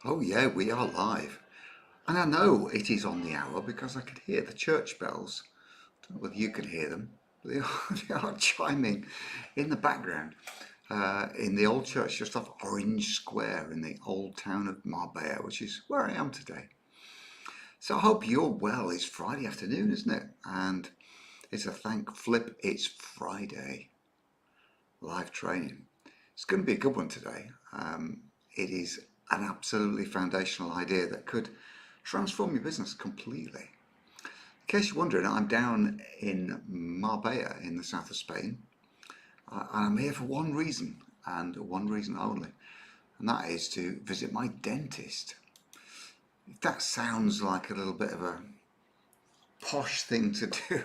Oh yeah, we are live. And I know it is on the hour because I could hear the church bells. I don't know whether you can hear them, but they are chiming in the background. In the old church just off Orange Square in the old town of Marbella, which is where I am today. So I hope you're well. It's Friday afternoon, isn't it? And it's a thank flip, it's Friday. Live training. It's going to be a good one today. It is an absolutely foundational idea that could transform your business completely. In case you're wondering, I'm down in Marbella in the south of Spain, and I'm here for one reason and one reason only, and that is to visit my dentist. If that sounds like a little bit of a posh thing to do,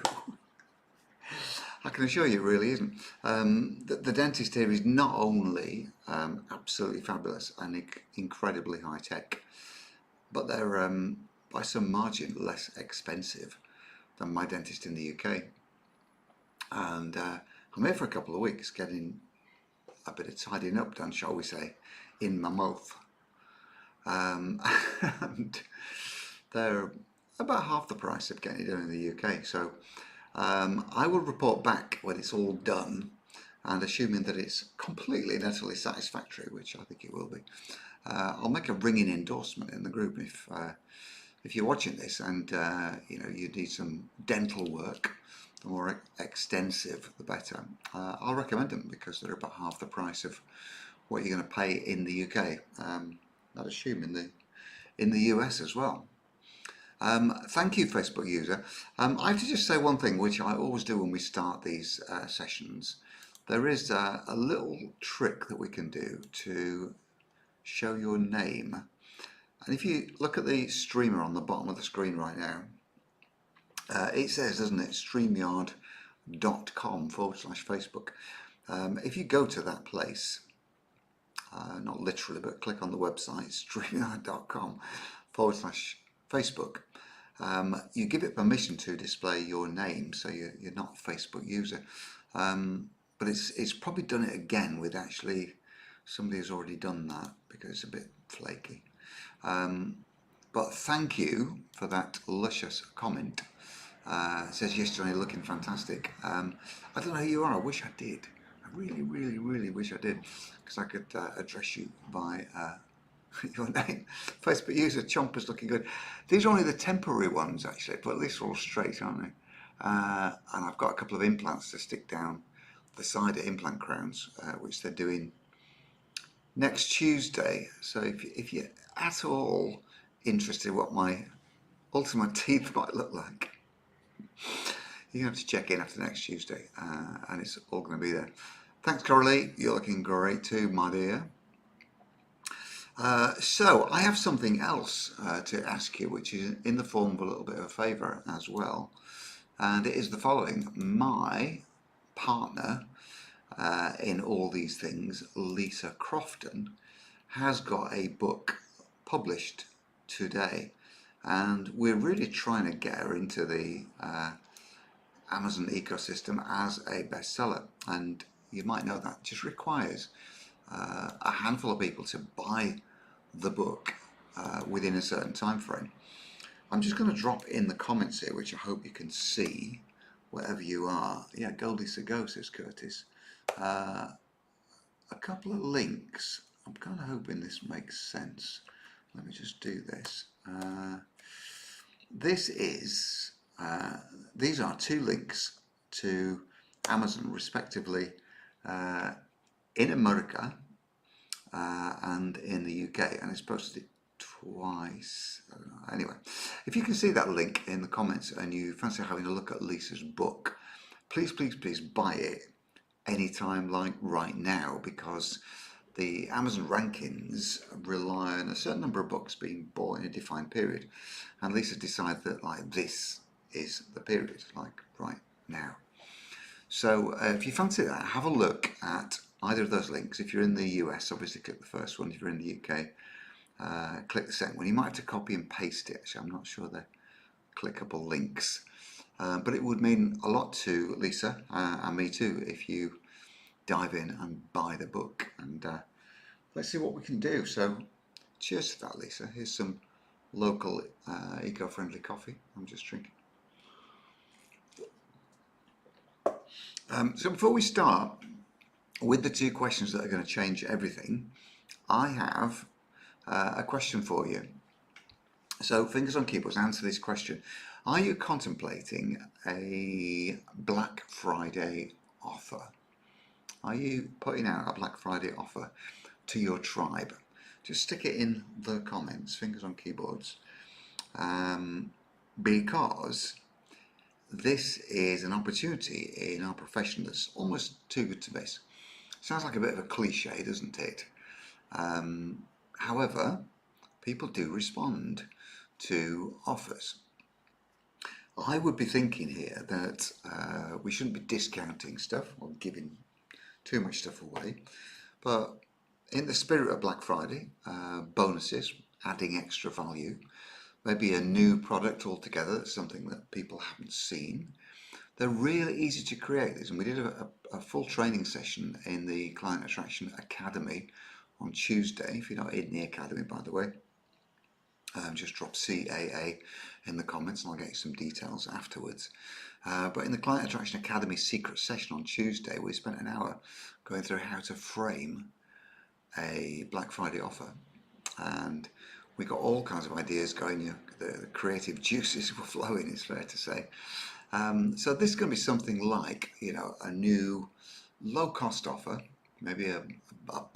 I can assure you it really isn't. The dentist here is not only absolutely fabulous and incredibly high tech, but they're by some margin less expensive than my dentist in the UK. And I'm here for a couple of weeks getting a bit of tidying up done, shall we say, in my mouth. And they're about half the price of getting it done in the UK. So I will report back when it's all done, and assuming that it's completely and utterly satisfactory, which I think it will be, I'll make a ringing endorsement in the group if you're watching this and you need some dental work. The more extensive, the better. I'll recommend them because they're about half the price of what you're going to pay in the UK. I'd assume in the US as well. Thank you, Facebook user. I have to just say one thing, which I always do when we start these sessions. There is a little trick that we can do to show your name. And if you look at the streamer on the bottom of the screen right now, it says, doesn't it, streamyard.com/Facebook. If you go to that place, not literally, but click on the website, streamyard.com/Facebook, you give it permission to display your name, so you're not a Facebook user. But it's probably done it again with actually somebody who's already done that because it's a bit flaky. But thank you for that luscious comment. It says, yes, Johnny, looking fantastic. I don't know who you are. I wish I did. I really, really, really wish I did, because I could address you by your name. Facebook user Chompers looking good. These are only the temporary ones, actually, but at least they're all straight, aren't they? And I've got a couple of implants to stick down the side of implant crowns, which they're doing next Tuesday. So if you're at all interested in what my ultimate teeth might look like, you have to check in after next Tuesday, and it's all going to be there. Thanks, Coralie. You're looking great too, my dear. So I have something else to ask you, which is in the form of a little bit of a favour as well, and it is the following. My partner in all these things, Lisa Crofton, has got a book published today, and we're really trying to get her into the Amazon ecosystem as a bestseller. And you might know that just requires a handful of people to buy the book within a certain time frame. I'm just going to drop in the comments here, which I hope you can see wherever you are. Yeah, go Lisa, go, says Curtis. A couple of links. I'm kind of hoping this makes sense. Let me just do this. These are two links to Amazon, respectively, in America and in the UK, and it's posted twice. Anyway, if you can see that link in the comments and you fancy having a look at Lisa's book, please, please, please buy it anytime, like right now, because the Amazon rankings rely on a certain number of books being bought in a defined period, and Lisa decided that like this is the period, like right now. So if you fancy that, have a look at either of those links. If you're in the US, obviously click the first one. If you're in the UK, click the second one. You might have to copy and paste it. Actually, I'm not sure they're clickable links, but it would mean a lot to Lisa and me too if you dive in and buy the book, and let's see what we can do. So Cheers to that, Lisa. Here's some local eco-friendly coffee I'm just drinking. So before we start with the two questions that are going to change everything, I have a question for you. So fingers on keyboards, answer this question. Are you contemplating a Black Friday offer? Are you putting out a Black Friday offer to your tribe? Just stick it in the comments, fingers on keyboards, because this is an opportunity in our profession that's almost too good to miss. Sounds like a bit of a cliche, doesn't it? However, people do respond to offers. I would be thinking here that we shouldn't be discounting stuff or giving too much stuff away, but in the spirit of Black Friday, bonuses, adding extra value, maybe a new product altogether, something that people haven't seen. They're really easy to create these, and we did a full training session in the Client Attraction Academy on Tuesday. If you're not in the Academy, by the way, just drop CAA in the comments and I'll get you some details afterwards. But in the Client Attraction Academy secret session on Tuesday, we spent an hour going through how to frame a Black Friday offer, and we got all kinds of ideas going. The creative juices were flowing, it's fair to say. So this is going to be something like, a new low-cost offer, maybe a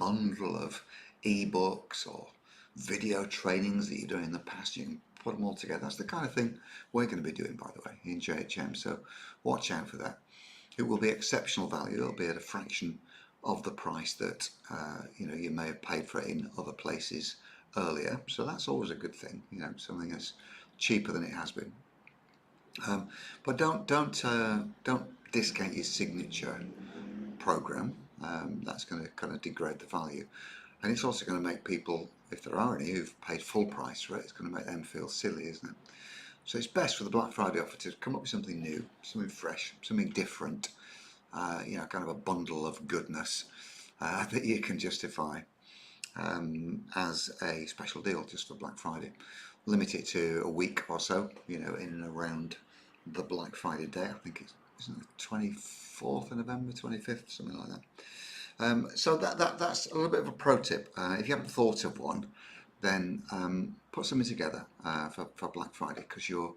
bundle of ebooks or video trainings that you've done in the past. You can put them all together. That's the kind of thing we're going to be doing, by the way, in JHM. So watch out for that. It will be exceptional value. It'll be at a fraction of the price that you may have paid for it in other places earlier. So that's always a good thing. Something that's cheaper than it has been. But don't discount your signature program. That's going to kind of degrade the value, and it's also going to make people, if there are any who've paid full price for it, it's going to make them feel silly, isn't it? So it's best for the Black Friday offer to come up with something new, something fresh, something different. Kind of a bundle of goodness that you can justify as a special deal just for Black Friday. Limit it to a week or so, in and around the Black Friday day. I think isn't it the 24th of November, 25th, something like that. So that's a little bit of a pro tip. If you haven't thought of one, then put something together for Black Friday, because your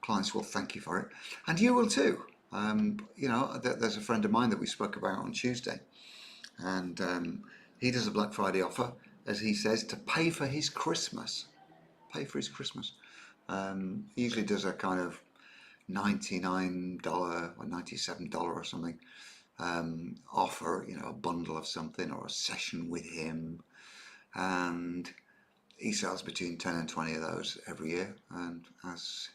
clients will thank you for it, and you will too. There's a friend of mine that we spoke about on Tuesday, and he does a Black Friday offer, as he says, to pay for his Christmas. Pay for his Christmas. He usually does a kind of $99 or $97 or something offer, a bundle of something or a session with him, and he sells between 10 and 20 of those every year, and as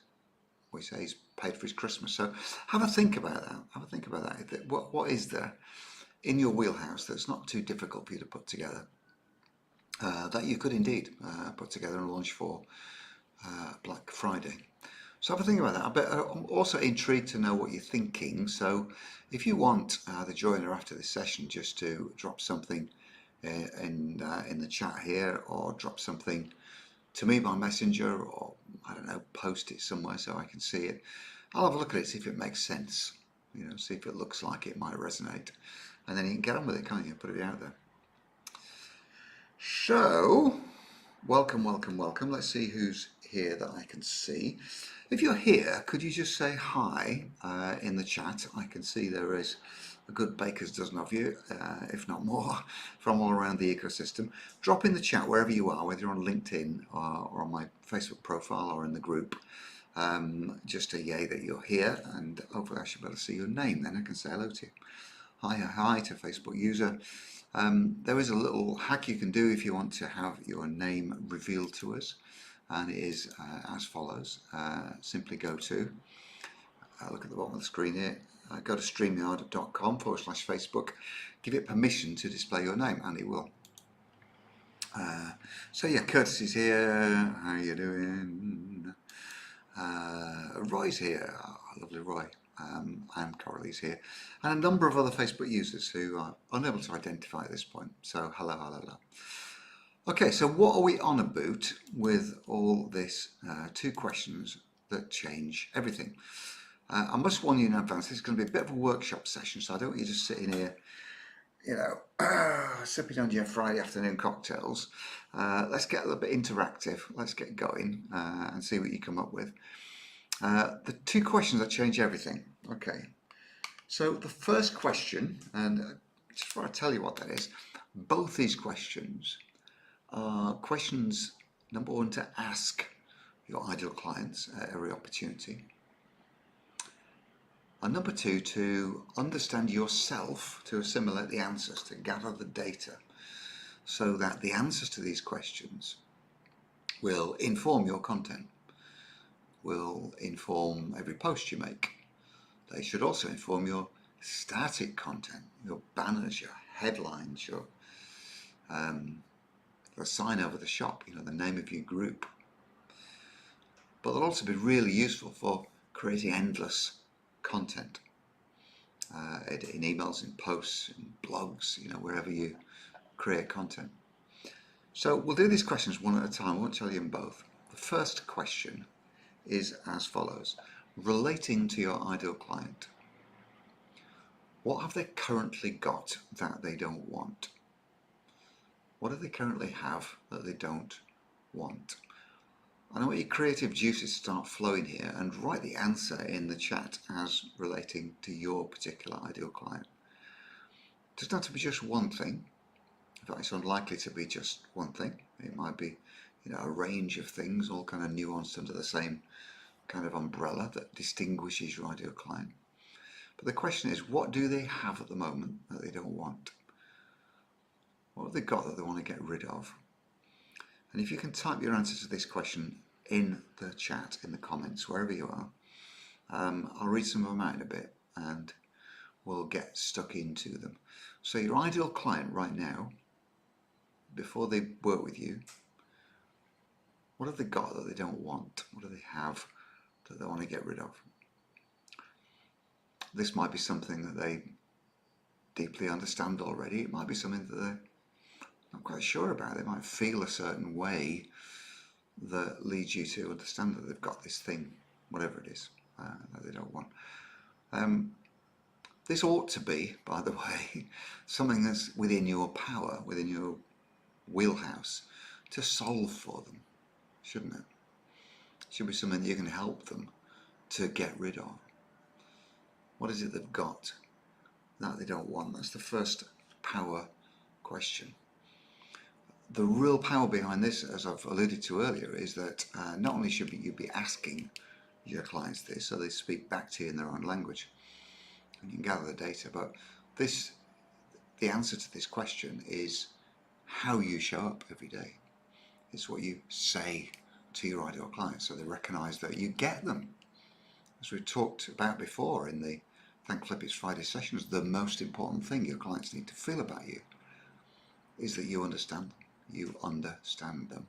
we say, he's paid for his Christmas. So have a think about that. Have a think about that. What is there in your wheelhouse that's not too difficult for you to put together, that you could indeed put together and launch for Black Friday? So have a think about that. I'm also intrigued to know what you're thinking. So if you want the joiner after this session just to drop something in the chat here, or drop something to me by messenger, or I don't know, post it somewhere so I can see it, I'll have a look at it, see if it makes sense, see if it looks like it might resonate, and then you can get on with it, can't you? Put it out there. So welcome. Let's see who's here that I can see. If you're here, could you just say hi in the chat? I can see there is a good baker's dozen of you, if not more, from all around the ecosystem. Drop in the chat wherever you are, whether you're on LinkedIn or on my Facebook profile or in the group. Just a yay that you're here, and hopefully I should be able to see your name, then I can say hello to you. Hi to Facebook user. There is a little hack you can do if you want to have your name revealed to us, and it is as follows. Simply go to, look at the bottom of the screen here, go to streamyard.com/Facebook, give it permission to display your name, and it will. So yeah, Curtis is here. How are you doing? Roy's here. Oh, lovely Roy. And Coralie's here, and a number of other Facebook users who are unable to identify at this point. So hello. Okay, so what are we on about with all this? Two questions that change everything. I must warn you in advance, this is going to be a bit of a workshop session, so I don't want you just sitting here, you know, sipping on your Friday afternoon cocktails. Let's get a little bit interactive. Let's get going and see what you come up with. The two questions that change everything. Okay, so the first question, and just before I tell you what that is, both these questions are questions, number one, to ask your ideal clients at every opportunity. And number two, to understand yourself, to assimilate the answers, to gather the data, so that the answers to these questions will inform your content, will inform every post you make. They should also inform your static content, your banners, your headlines, your the sign over the shop, you know, the name of your group. But they'll also be really useful for creating endless content in emails, in posts, in blogs, you know, wherever you create content. So we'll do these questions one at a time. I won't tell you them both. The first question is as follows. Relating to your ideal client, what have they currently got that they don't want? What do they currently have that they don't want? And I want your creative juices start flowing here, and write the answer in the chat as relating to your particular ideal client. It doesn't have to be just one thing. In fact, it's unlikely to be just one thing. It might be, you know, a range of things, all kind of nuanced under the same kind of umbrella that distinguishes your ideal client. But the question is, what do they have at the moment that they don't want? What have they got that they want to get rid of? And if you can type your answer to this question in the chat, in the comments, wherever you are, I'll read some of them out in a bit and we'll get stuck into them. So your ideal client right now, before they work with you, what have they got that they don't want? What do they have that they want to get rid of? This might be something that they deeply understand already. It might be something that they're not quite sure about. They might feel a certain way that leads you to understand that they've got this thing, whatever it is, that they don't want. This ought to be, by the way, something that's within your power, within your wheelhouse, to solve for them, shouldn't it? It should be something that you can help them to get rid of. What is it they've got that they don't want? That's the first power question. The real power behind this, as I've alluded to earlier, is that not only should you be asking your clients this, so they speak back to you in their own language, and you can gather the data, but the answer to this question is how you show up every day. It's what you say to your ideal clients, so they recognise that you get them. As we've talked about before in the Thank Flip It's Friday sessions, the most important thing your clients need to feel about you is that you understand them. You understand them.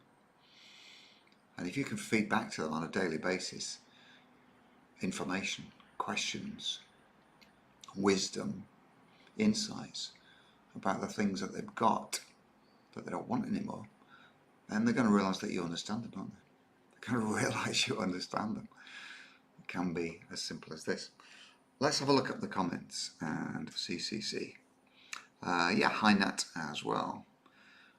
And if you can feed back to them on a daily basis information, questions, wisdom, insights about the things that they've got that they don't want anymore, then they're going to realise that you understand them, aren't they? They're going to realise you understand them. It can be as simple as this. Let's have a look at the comments and CCC. Yeah, hi Nat as well.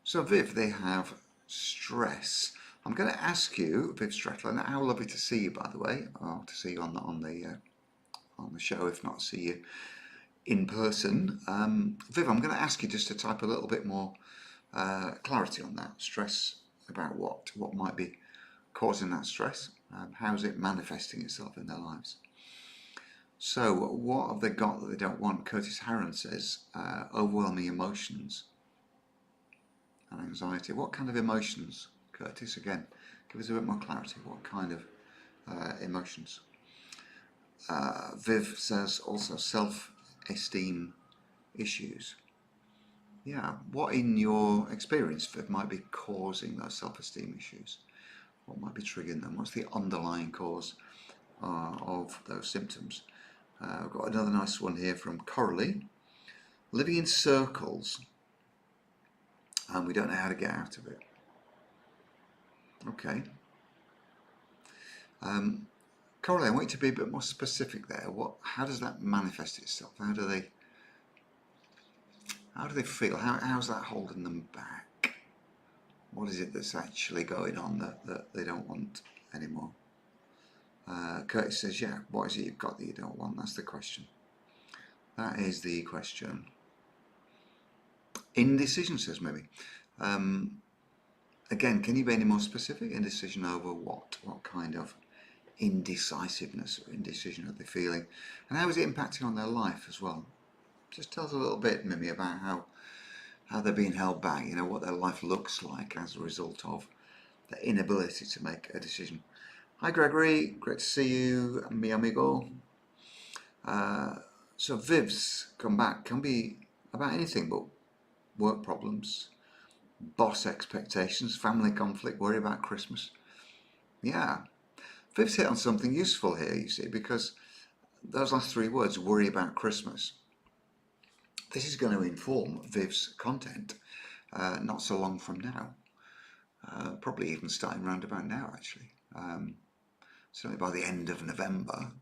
So Viv, they have stress. I'm going to ask you, Viv Stratland, how lovely to see you, by the way, or to see you on the show, if not see you in person. Viv, I'm going to ask you just to type a little bit more clarity on that. Stress about what? What might be causing that stress? How's it manifesting itself in their lives? So what have they got that they don't want? Curtis Harron says overwhelming emotions and anxiety. What kind of emotions, Curtis? Again, give us a bit more clarity. What kind of emotions? Viv says also self-esteem issues. Yeah, what in your experience, Viv, might be causing those self-esteem issues? What might be triggering them? What's the underlying cause of those symptoms? I've got another nice one here from Coralie. Living in circles and we don't know how to get out of it. Okay. Coralie, I want you to be a bit more specific there. How does that manifest itself? How do they feel? How's that holding them back? What is it that's actually going on that they don't want anymore? Curtis says, yeah, what is it you've got that you don't want? That's the question. That is the question. Indecision, says maybe. Again, can you be any more specific? Indecision over what? What kind of indecisiveness or indecision are they feeling? And how is it impacting on their life as well? Just tell us a little bit, Mimi, about how they're being held back, you know, what their life looks like as a result of the inability to make a decision. Hi Gregory, great to see you, mi amigo. So Viv's come back, can be about anything but work problems, boss expectations, family conflict, worry about Christmas. Yeah, Viv's hit on something useful here, you see, because those last three words, worry about Christmas, this is going to inform Viv's content not so long from now. Probably even starting round about now, actually. Certainly by the end of November,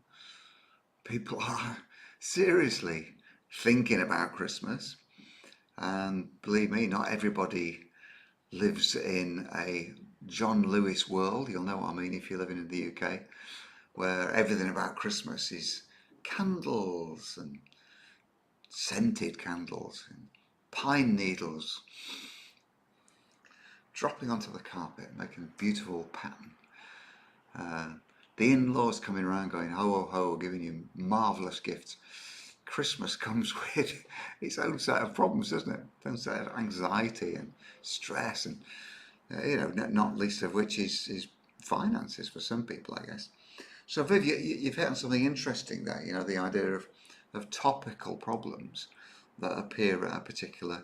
people are seriously thinking about Christmas. And believe me, not everybody lives in a John Lewis world. You'll know what I mean if you're living in the UK, where everything about Christmas is candles and scented candles and pine needles dropping onto the carpet, making a beautiful pattern. The in-laws coming around going ho ho ho, giving you marvellous gifts. Christmas comes with its own set of problems, doesn't it? Its own set of anxiety and stress, and you know, not least of which is finances for some people, I guess. So Viv, you've hit on something interesting there. You know, the idea of topical problems that appear at a particular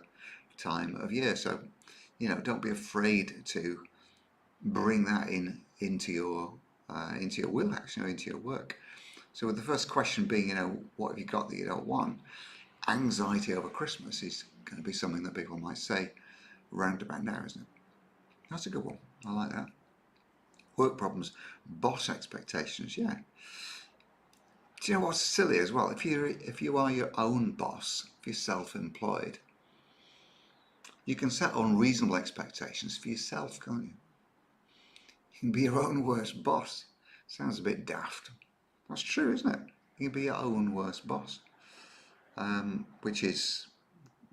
time of year. So, you know, don't be afraid to bring that into your wheelhouse, you know, into your work. So with the first question being, you know, what have you got that you don't want? Anxiety over Christmas is going to be something that people might say round about now, isn't it? That's a good one. I like that. Work problems, boss expectations, yeah. Do you know what's silly as well? If you are your own boss, if you're self-employed, you can set unreasonable expectations for yourself, can't you? You can be your own worst boss. Sounds a bit daft. That's true, isn't it? You can be your own worst boss, which is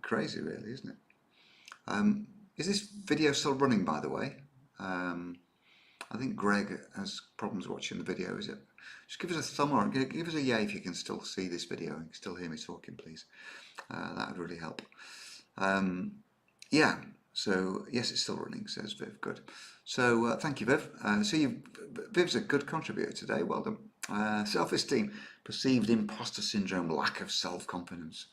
crazy, really, isn't it? Is this video still running, by the way? I think Greg has problems watching the video, is it? Just give us a thumb or give us a yay if you can still see this video and still hear me talking, please. That would really help. Yeah, so yes, it's still running, says Viv. Good. So thank you, Viv. Viv's a good contributor today. Well done. Self-esteem, perceived imposter syndrome, lack of self-confidence,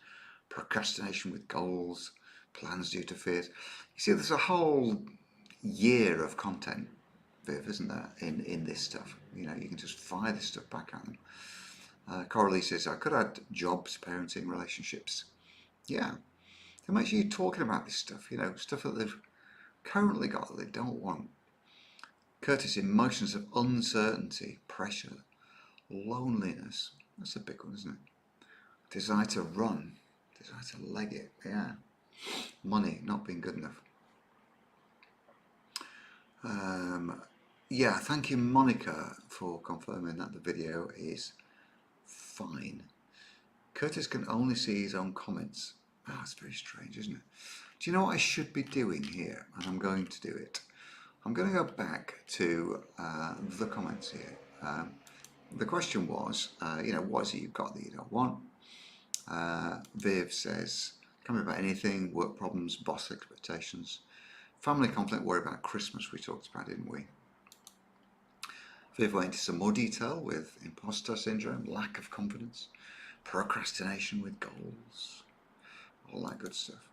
procrastination with goals, plans due to fears. You see, there's a whole year of content, Viv, isn't there, in this stuff? You know, you can just fire this stuff back at them. Coralie says, I could add jobs, parenting, relationships. Yeah. So make sure you're talking about this stuff, you know, stuff that they've currently got that they don't want. Curtis, emotions of uncertainty, pressure, loneliness. That's a big one, isn't it? Desire to run, desire to leg it, yeah. Money, not being good enough. Yeah, thank you, Monica, for confirming that the video is fine. Curtis can only see his own comments. Ah, that's very strange, isn't it? Do you know what I should be doing here? And I'm going to do it. I'm going to go back to the comments here. The question was, you know, what is it you've got that you don't want? Viv says, can be about anything, work problems, boss expectations, family conflict, worry about Christmas, we talked about, didn't we? Viv went into some more detail with imposter syndrome, lack of confidence, procrastination with goals, all that good stuff.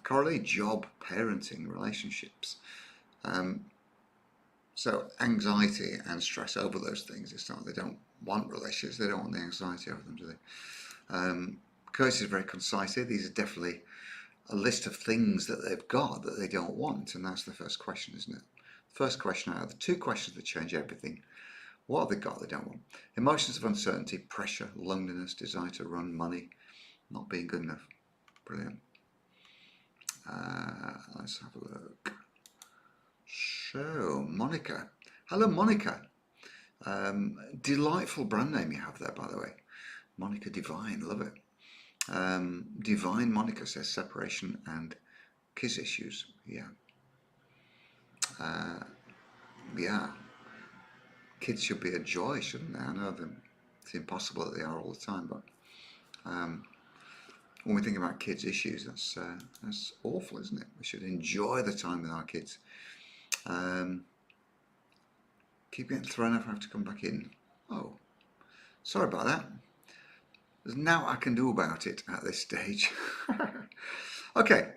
Coralie, job, parenting, relationships. So anxiety and stress over those things. It's not they don't want relationships, they don't want the anxiety over them, do they? Curtis is very concise here. These are definitely a list of things that they've got that they don't want, and that's the first question, isn't it? First question out of the two questions that change everything. What have they got they don't want? Emotions of uncertainty, pressure, loneliness, desire to run, money, not being good enough. Brilliant. Let's have a look. So, Monica. Hello, Monica. Delightful brand name you have there, by the way. Monica Divine, love it. Divine Monica says separation and kids issues. Yeah. Yeah. Kids should be a joy, shouldn't they? I know it's impossible that they are all the time, but when we think about kids' issues, that's awful, isn't it? We should enjoy the time with our kids. Keep getting thrown off, I have to come back in. Oh, sorry about that. There's now I can do about it at this stage. Okay,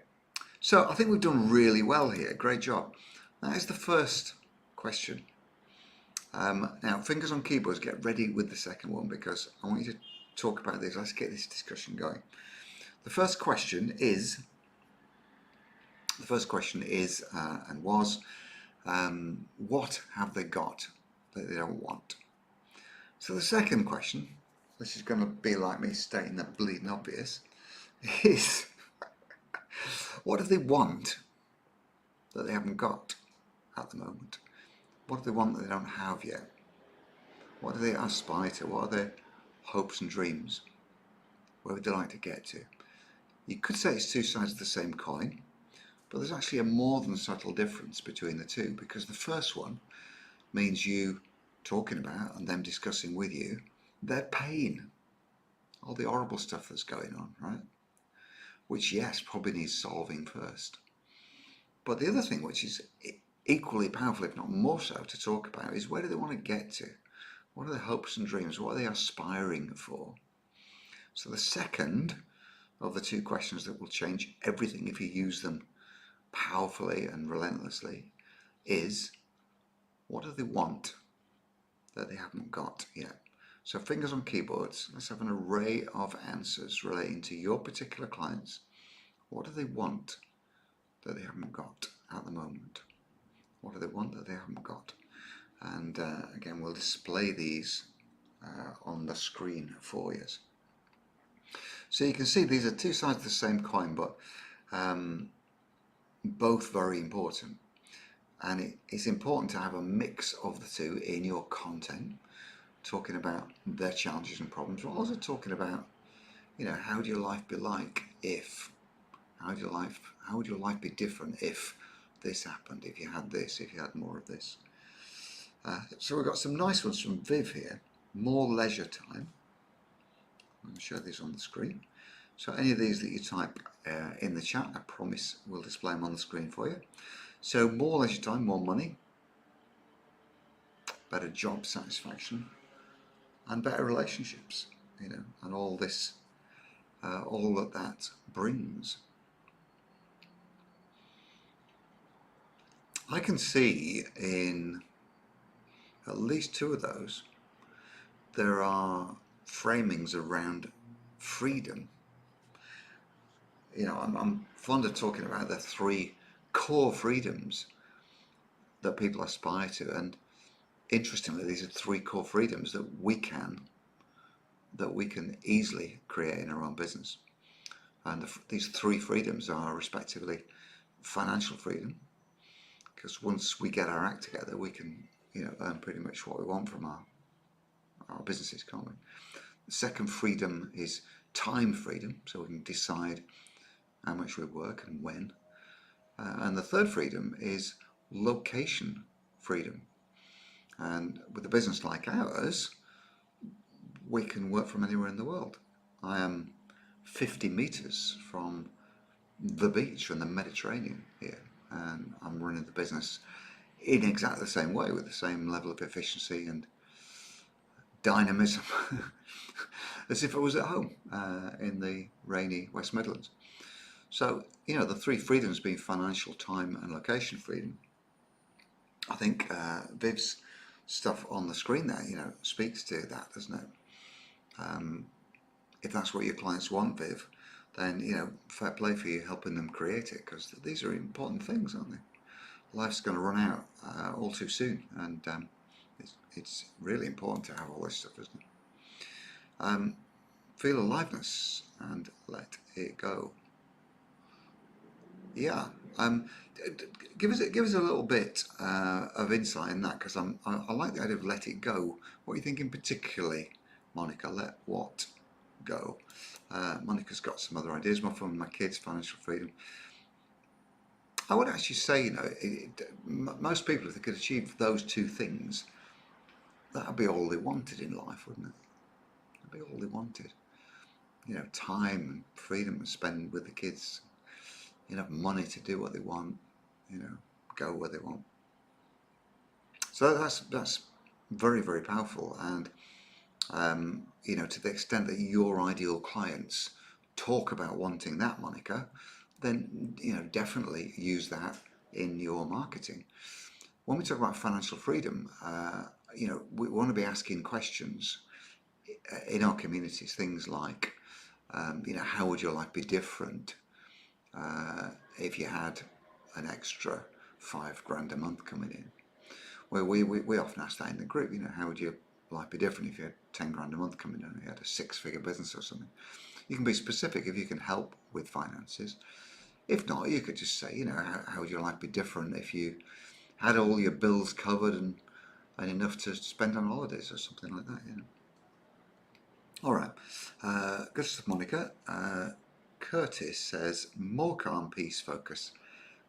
so I think we've done really well here. Great job. That is the first question. Now, fingers on keyboards, get ready with the second one because I want you to talk about this. Let's get this discussion going. The first question is, and was, what have they got that they don't want? So the second question, this is going to be like me stating the bleeding obvious, is what do they want that they haven't got at the moment? What do they want that they don't have yet? What do they aspire to? What are their hopes and dreams? Where would they like to get to? You could say it's two sides of the same coin, but there's actually a more than subtle difference between the two, because the first one means you talking about and them discussing with you their pain, all the horrible stuff that's going on, right? Which, yes, probably needs solving first. But the other thing, which is equally powerful, if not more so, to talk about is where do they want to get to? What are their hopes and dreams? What are they aspiring for? So the second of the two questions that will change everything if you use them powerfully and relentlessly is, what do they want that they haven't got yet? So fingers on keyboards, let's have an array of answers relating to your particular clients. What do they want that they haven't got at the moment? What do they want that they haven't got? And again, we'll display these on the screen for you. So you can see these are two sides of the same coin, but both very important. And it's important to have a mix of the two in your content, talking about their challenges and problems, but also talking about, you know, how would your life be like if, how would your life be different if this happened, if you had this, if you had more of this. So we've got some nice ones from Viv here. More leisure time. I'm going to show these on the screen. So any of these that you type in the chat, I promise we'll display them on the screen for you. So more leisure time, more money, better job satisfaction, and better relationships, you know, and all this, all that brings. I can see in at least two of those, there are framings around freedom. You know, I'm fond of talking about the three core freedoms that people aspire to, and interestingly, these are three core freedoms that we can easily create in our own business. And these three freedoms are respectively financial freedom, because once we get our act together, we can, you know, earn pretty much what we want from our businesses, can't we? The second freedom is time freedom, so we can decide how much we work and when. And the third freedom is location freedom. And with a business like ours, we can work from anywhere in the world. I am 50 meters from the beach in the Mediterranean here, and I'm running the business in exactly the same way with the same level of efficiency and dynamism as if I was at home in the rainy West Midlands. So, you know, the three freedoms being financial, time and location freedom. I think Viv's stuff on the screen there, you know, speaks to that, doesn't it? If that's what your clients want, Viv, then, fair play for you helping them create it, because these are important things, aren't they? Life's going to run out all too soon, and it's really important to have all this stuff, isn't it? Feel aliveness and let it go. Yeah. Give us a little bit of insight in that, because I like the idea of let it go. What are you thinking particularly, Monica? Let what go? Monica's got some other ideas. My kids, financial freedom. I would actually say, most people, if they could achieve those two things, that'd be all they wanted in life, wouldn't it? That'd be all they wanted. Time and freedom to spend with the kids, money to do what they want, go where they want. So that's very, very powerful. And to the extent that your ideal clients talk about wanting that, Monica, then definitely use that in your marketing. When we talk about financial freedom, we want to be asking questions in our communities, things like, how would your life be different if you had an extra £5,000 a month coming in? Well, we often ask that in the group, how would your life be different if you had 10 grand a month coming in and you had a 6-figure business or something? You can be specific if you can help with finances. If not, you could just say, how would your life be different if you had all your bills covered and enough to spend on holidays or something like that, All right, good stuff, Monica. Curtis says, more calm, peace, focus,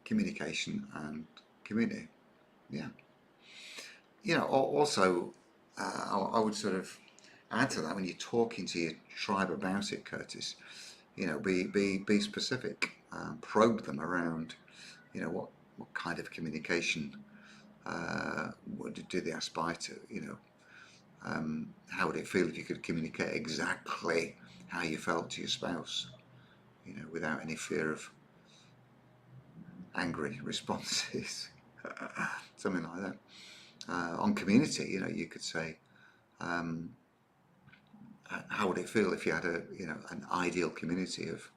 communication and community. Yeah. Also, I would sort of add to that when you're talking to your tribe about it, Curtis. Be specific. Probe them around. What kind of communication what do they aspire to? How would it feel if you could communicate exactly how you felt to your spouse? Without any fear of angry responses, something like that. On community, you could say, how would it feel if you had an ideal community of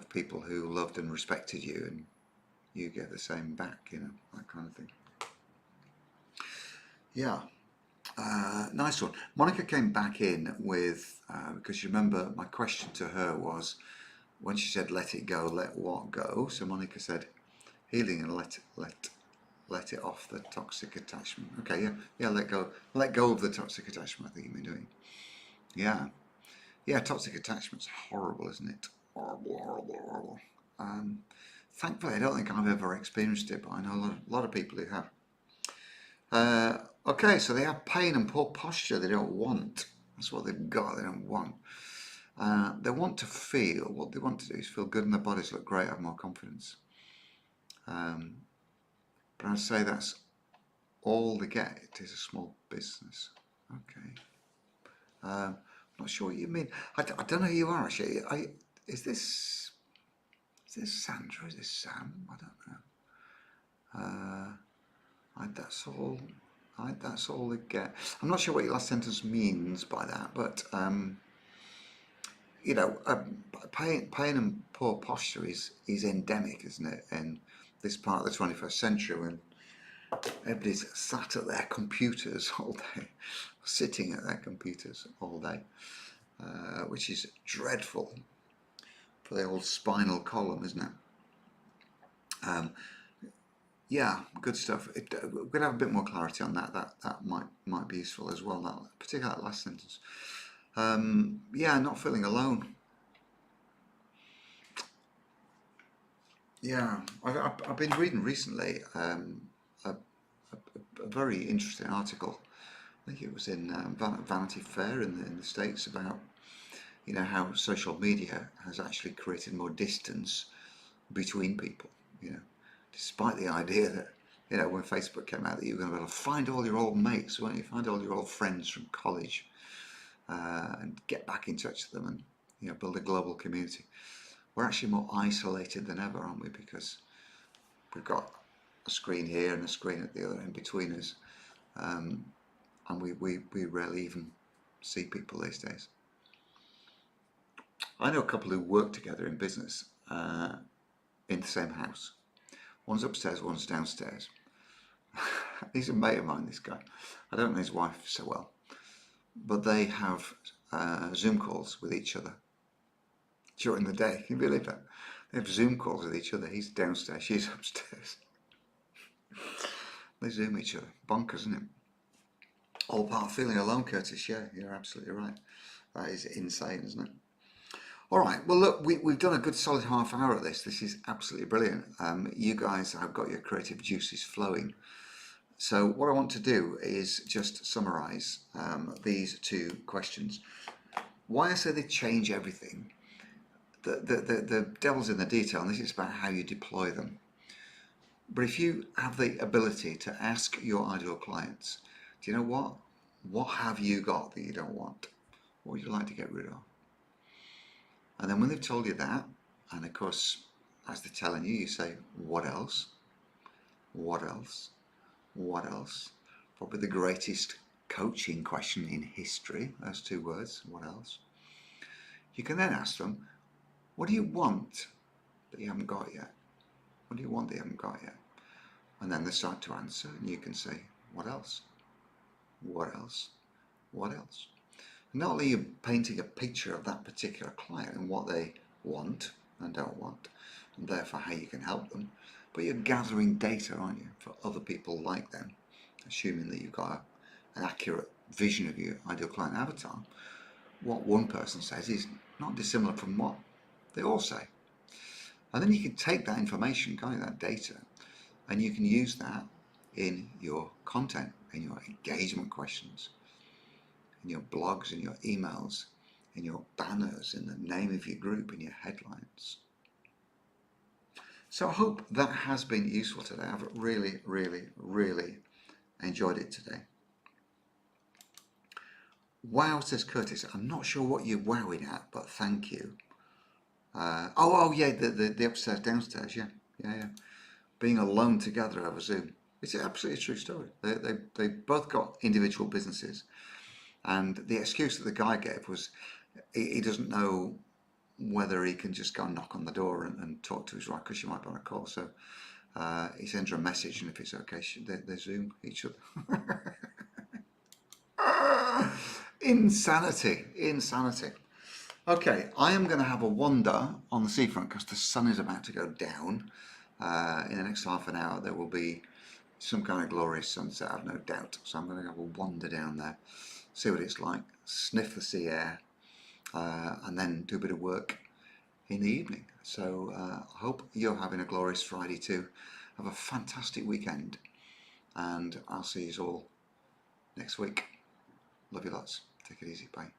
people who loved and respected you, and you get the same back, that kind of thing. Yeah. Nice one. Monica came back in with, because you remember my question to her was, when she said let it go, let what go? So Monica said healing and let it off the toxic attachment. Okay, yeah, let go of the toxic attachment, I think you've been doing. Yeah, toxic attachment's horrible, isn't it? Horrible. Thankfully, I don't think I've ever experienced it, but I know a lot of people who have. Okay, so they have pain and poor posture they don't want. That's what they've got, they don't want. They want to feel, what they want to do is feel good in their bodies, look great, have more confidence. But I'd say that's all they get. It is a small business. Okay. I'm not sure what you mean. I don't know who you are, actually. Is this Sandra? Is this Sam? I don't know. That's all they get. I'm not sure what your last sentence means by that, but pain and poor posture is endemic, isn't it? In this part of the 21st century, when everybody's sat at their computers all day, sitting at their computers all day, which is dreadful for the old spinal column, isn't it? Yeah, good stuff. We're going to have a bit more clarity on that. That might be useful as well. That particularly that last sentence. Yeah, not feeling alone. Yeah, I've been reading recently a very interesting article. I think it was in Vanity Fair in the States about how social media has actually created more distance between people. Despite the idea that when Facebook came out that you were going to be able to find all your old mates, weren't you? Find all your old friends from college and get back in touch with them and build a global community. We're actually more isolated than ever, aren't we? Because we've got a screen here and a screen at the other end between us, and we rarely even see people these days. I know a couple who work together in business in the same house. One's upstairs, one's downstairs. He's a mate of mine, this guy. I don't know his wife so well, but they have Zoom calls with each other during the day. Can you believe that? They have Zoom calls with each other. He's downstairs, she's upstairs. They Zoom each other. Bonkers, isn't it? All part of feeling alone, Curtis. Yeah, you're absolutely right. That is insane, isn't it? All right. Well, look, we've done a good solid half hour of this. This is absolutely brilliant. You guys have got your creative juices flowing. So what I want to do is just summarize these two questions. Why I say they change everything. The devil's in the detail, and this is about how you deploy them. But if you have the ability to ask your ideal clients, do you know what? What have you got that you don't want? What would you like to get rid of? And then when they've told you that, and of course, as they're telling you, you say, what else? What else? What else? Probably the greatest coaching question in history, those two words, what else? You can then ask them, what do you want that you haven't got yet? What do you want that you haven't got yet? And then they start to answer, and you can say, what else? What else? What else? And not only are you painting a picture of that particular client and what they want and don't want, and therefore how you can help them, but you're gathering data, aren't you, for other people like them, assuming that you've got an accurate vision of your ideal client avatar. What one person says is not dissimilar from what they all say. And then you can take that information, can't you, that data, and you can use that in your content, in your engagement questions, in your blogs, in your emails, in your banners, in the name of your group, in your headlines. So I hope that has been useful today. I've really, really, really enjoyed it today. Wow, says Curtis. I'm not sure what you're wowing at, but thank you. Yeah, the upstairs, downstairs, yeah. Being alone together over Zoom. It's absolutely a true story. They both got individual businesses, and the excuse that the guy gave was he doesn't know whether he can just go and knock on the door and talk to his wife because she might be on a call. So he sends her a message, and if it's okay, they Zoom each other. Insanity. Okay, I am going to have a wander on the seafront because the sun is about to go down. In the next half an hour there will be some kind of glorious sunset, I've no doubt. So I'm going to have a wander down there, see what it's like, sniff the sea air, and then do a bit of work in the evening. So I hope you're having a glorious Friday too. Have a fantastic weekend, and I'll see you all next week. Love you lots. Take it easy. Bye.